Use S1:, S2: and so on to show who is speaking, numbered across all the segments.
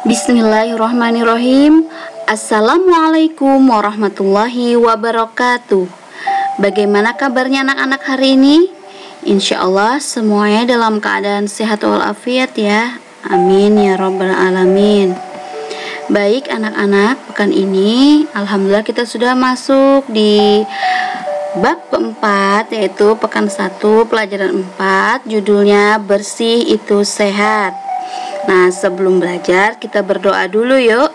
S1: Bismillahirrahmanirrahim. Assalamualaikum warahmatullahi wabarakatuh. Bagaimana kabarnya anak-anak hari ini? Insya Allah semuanya dalam keadaan sehat walafiat ya. Amin ya rabbal alamin. Baik anak-anak, pekan ini alhamdulillah kita sudah masuk di bab keempat, yaitu pekan 1 pelajaran 4, judulnya bersih itu sehat. Nah, sebelum belajar kita berdoa dulu yuk.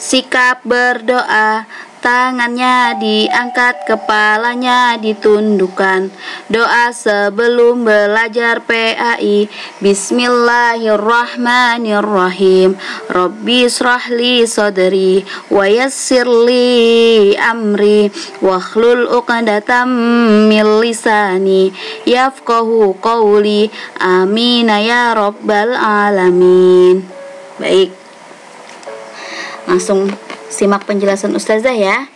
S1: Sikap berdoa, tangannya diangkat, kepalanya ditundukkan. Doa sebelum belajar PAI. Bismillahirrahmanirrahim. Rabbi shrahli sadri wa yassirli amri wahlul 'uqdatam min lisani yafqahu qawli. Amin ya rabbal alamin. Baik, langsung simak penjelasan Ustazah ya.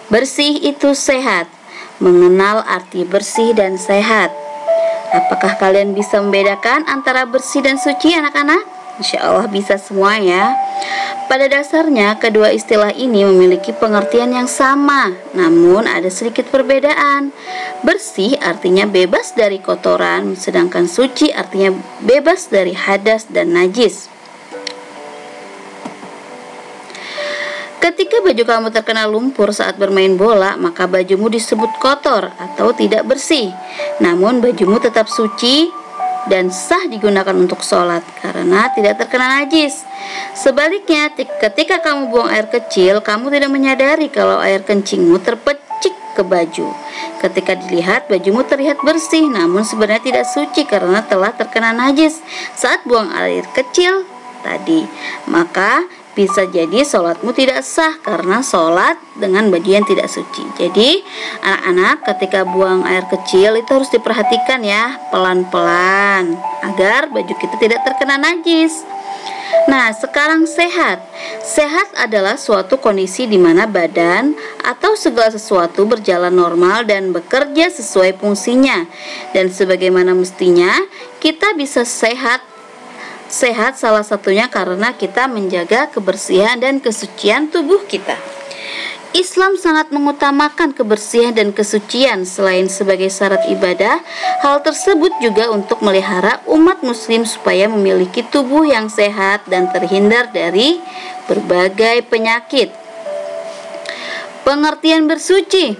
S1: Bersih itu sehat. Mengenal arti bersih dan sehat. Apakah kalian bisa membedakan antara bersih dan suci anak-anak? Insya Allah bisa semua ya. Pada dasarnya kedua istilah ini memiliki pengertian yang sama, namun ada sedikit perbedaan. Bersih artinya bebas dari kotoran, sedangkan suci artinya bebas dari hadas dan najis. Ketika baju kamu terkena lumpur saat bermain bola, maka bajumu disebut kotor atau tidak bersih. Namun bajumu tetap suci dan sah digunakan untuk sholat karena tidak terkena najis. Sebaliknya, ketika kamu buang air kecil, kamu tidak menyadari kalau air kencingmu terpecik ke baju. Ketika dilihat, bajumu terlihat bersih, namun sebenarnya tidak suci karena telah terkena najis saat buang air kecil tadi. Maka bisa jadi sholatmu tidak sah karena sholat dengan baju yang tidak suci. Jadi anak-anak ketika buang air kecil itu harus diperhatikan ya, pelan-pelan agar baju kita tidak terkena najis. Nah, sekarang sehat. Sehat adalah suatu kondisi di mana badan atau segala sesuatu berjalan normal dan bekerja sesuai fungsinya. Dan sebagaimana mestinya kita bisa sehat salah satunya karena kita menjaga kebersihan dan kesucian tubuh kita. Islam sangat mengutamakan kebersihan dan kesucian selain sebagai syarat ibadah. Hal tersebut juga untuk melihara umat muslim supaya memiliki tubuh yang sehat dan terhindar dari berbagai penyakit. Pengertian bersuci.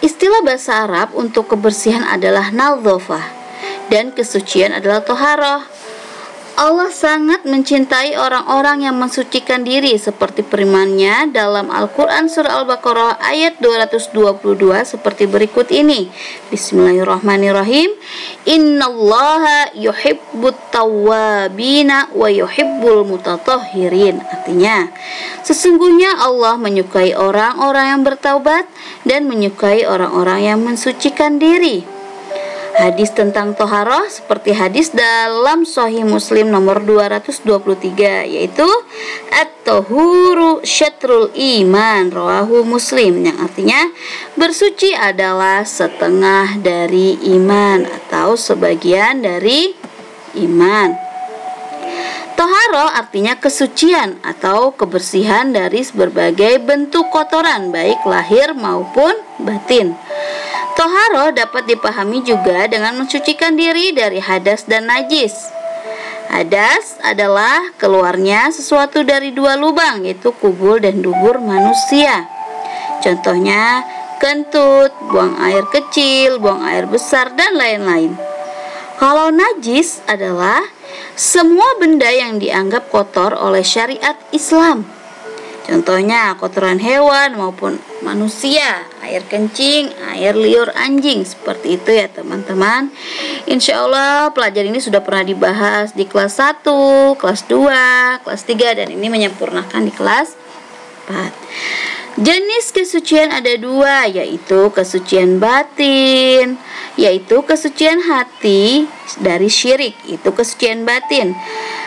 S1: Istilah bahasa Arab untuk kebersihan adalah nadhafah dan kesucian adalah toharoh. Allah sangat mencintai orang-orang yang mensucikan diri seperti firman-Nya dalam Al-Quran surah Al-Baqarah ayat 222 seperti berikut ini. Bismillahirrahmanirrahim. Innallaha yuhibbut tawwabina wa yuhibbul mutatahhirin. Artinya, sesungguhnya Allah menyukai orang-orang yang bertaubat dan menyukai orang-orang yang mensucikan diri. Hadis tentang toharoh seperti hadis dalam Sahih Muslim nomor 223, yaitu at-tahuru syatrul iman, rawahu Muslim, yang artinya bersuci adalah setengah dari iman atau sebagian dari iman. Toharoh artinya kesucian atau kebersihan dari berbagai bentuk kotoran baik lahir maupun batin. Toharoh dapat dipahami juga dengan mensucikan diri dari hadas dan najis. Hadas adalah keluarnya sesuatu dari dua lubang, yaitu kubul dan dubur manusia. Contohnya kentut, buang air kecil, buang air besar, dan lain-lain. Kalau najis adalah semua benda yang dianggap kotor oleh syariat Islam. Contohnya kotoran hewan maupun manusia, air kencing, air liur anjing, seperti itu ya teman-teman. Insya Allah pelajaran ini sudah pernah dibahas di kelas 1, kelas 2, kelas 3, dan ini menyempurnakan di kelas 4. Jenis kesucian ada dua, yaitu kesucian batin, yaitu kesucian hati dari syirik, itu kesucian batin.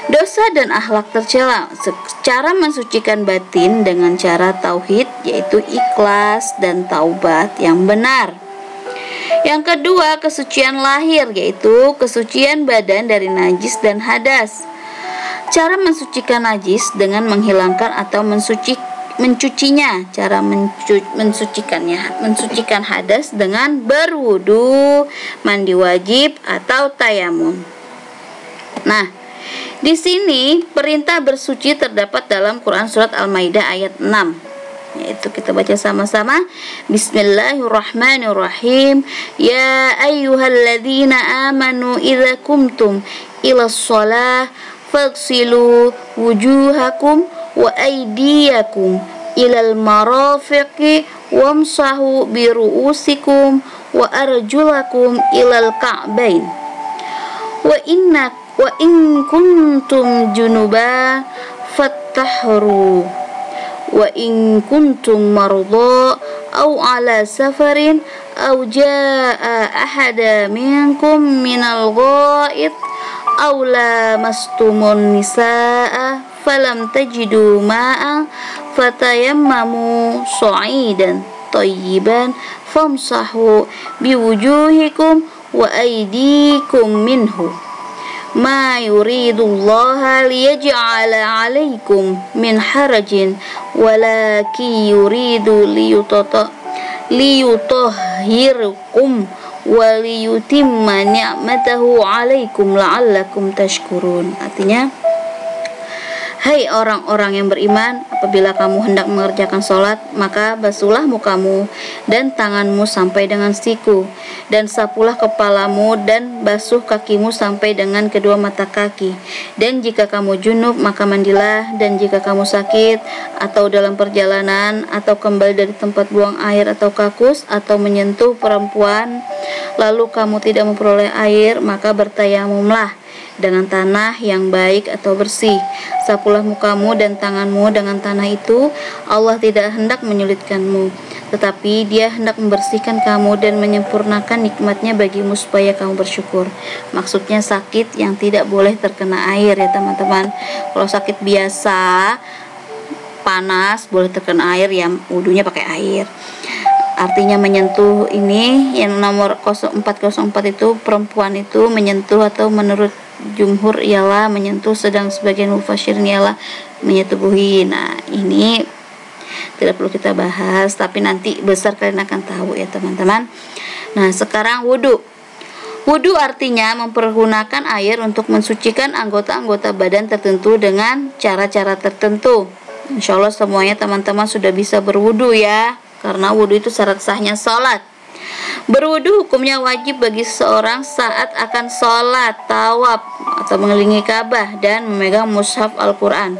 S1: Dosa dan akhlak tercela. Cara mensucikan batin dengan cara tauhid, yaitu ikhlas dan taubat yang benar. Yang kedua, kesucian lahir, yaitu kesucian badan dari najis dan hadas. Cara mensucikan najis dengan menghilangkan atau mencucinya. Cara mensucikan hadas dengan berwudu, mandi wajib atau tayamum. Nah, di sini perintah bersuci terdapat dalam Quran surat Al-Maidah ayat 6. Yaitu kita baca sama-sama. Bismillahirrahmanirrahim. Ya ayyuhalladzina amanu idza kumtum ilas shalah faghsilu wujuhakum wa aydiyakum ilal marafiqi wamsahu biru'usikum wa arjulakum ilal ka'bain wa in kuntum junuba fattahharu wa in kuntum marudha aw ala safarin aw jaa ahada minkum minal ghaid aw lamastumun nisaa falam tajidu ma'an fatayammamu sa'idan thayyiban famsahu biwujuhikum wa aydikum minhu ma yuridullaha liyaj'ala 'alaikum min harajin walakin yuridu liyutahhirakum wa liyutimma ni'matahu 'alaikum la'allakum tashkurun. Artinya, hai orang-orang yang beriman, apabila kamu hendak mengerjakan sholat, maka basuhlah mukamu dan tanganmu sampai dengan siku, dan sapulah kepalamu dan basuh kakimu sampai dengan kedua mata kaki. Dan jika kamu junub, maka mandilah. Dan jika kamu sakit, atau dalam perjalanan, atau kembali dari tempat buang air atau kakus, atau menyentuh perempuan, lalu kamu tidak memperoleh air, maka bertayamumlah dengan tanah yang baik atau bersih. Sapulah mukamu dan tanganmu dengan tanah itu. Allah tidak hendak menyulitkanmu, tetapi Dia hendak membersihkan kamu dan menyempurnakan nikmatnya bagimu supaya kamu bersyukur. Maksudnya sakit yang tidak boleh terkena air ya teman-teman. Kalau sakit biasa panas boleh terkena air, ya wudunya pakai air. Artinya menyentuh ini yang nomor 0404 itu, perempuan itu menyentuh, atau menurut jumhur ialah menyentuh, sedang sebagian mufassirin ialah menyetubuhi. Nah, ini tidak perlu kita bahas, tapi nanti besar kalian akan tahu ya teman-teman. Nah, sekarang wudu. Wudu artinya mempergunakan air untuk mensucikan anggota-anggota badan tertentu dengan cara-cara tertentu. Insya Allah semuanya teman-teman sudah bisa berwudu ya, karena wudu itu syarat sahnya sholat. Berwudu hukumnya wajib bagi seseorang saat akan sholat, tawaf atau mengelilingi Ka'bah dan memegang mushaf Al-Quran.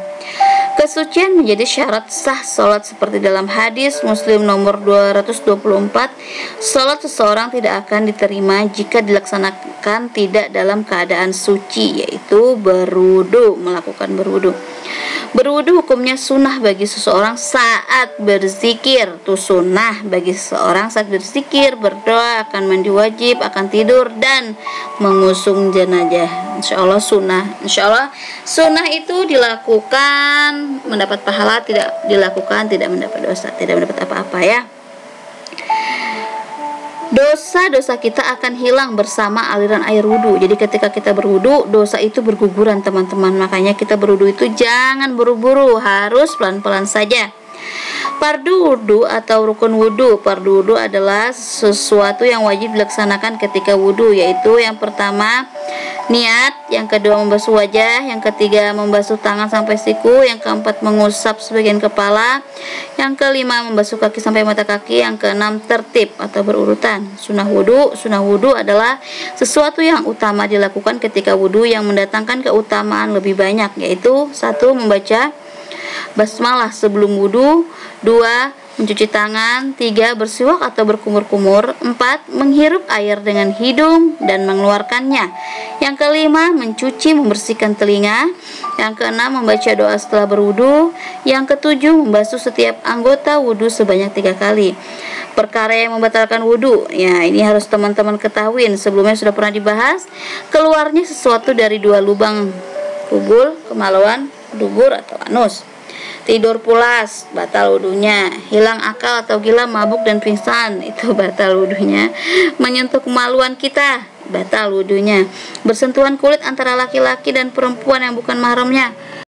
S1: Kesucian menjadi syarat sah sholat seperti dalam hadis Muslim nomor 224. Sholat seseorang tidak akan diterima jika dilaksanakan tidak dalam keadaan suci, yaitu berwudu, melakukan berwudu. Berwudu hukumnya sunnah bagi seseorang saat berzikir. Itu sunnah bagi seseorang saat berzikir, berdoa, akan mandi wajib, akan tidur, dan mengusung jenazah. Insya Allah sunnah. Insya Allah sunnah itu dilakukan mendapat pahala, tidak dilakukan tidak mendapat dosa, tidak mendapat apa-apa ya. Dosa-dosa kita akan hilang bersama aliran air wudu. Jadi ketika kita berwudu, dosa itu berguguran teman-teman. Makanya kita berwudu itu jangan buru-buru, harus pelan-pelan saja. Fardu wudu atau rukun wudu. Fardu wudu adalah sesuatu yang wajib dilaksanakan ketika wudu, yaitu yang pertama niat, yang kedua membasuh wajah, yang ketiga membasuh tangan sampai siku, yang keempat mengusap sebagian kepala, yang kelima membasuh kaki sampai mata kaki, yang keenam tertib atau berurutan. Sunnah wudu adalah sesuatu yang utama dilakukan ketika wudu yang mendatangkan keutamaan lebih banyak, yaitu 1. Membaca basmalah sebelum wudu, 2. Mencuci tangan, 3. Bersiwak atau berkumur-kumur, 4. Menghirup air dengan hidung dan mengeluarkannya, yang kelima mencuci membersihkan telinga, yang keenam membaca doa setelah berwudu, yang ketujuh membasuh setiap anggota wudu sebanyak 3 kali. Perkara yang membatalkan wudu, ya ini harus teman-teman ketahui, sebelumnya sudah pernah dibahas. Keluarnya sesuatu dari 2 lubang kubul, kemaluan, dubur atau anus. Tidur pulas, batal wudunya. Hilang akal atau gila, mabuk dan pingsan, itu batal wudunya. Menyentuh kemaluan kita, batal wudunya. Bersentuhan kulit antara laki-laki dan perempuan yang bukan mahramnya,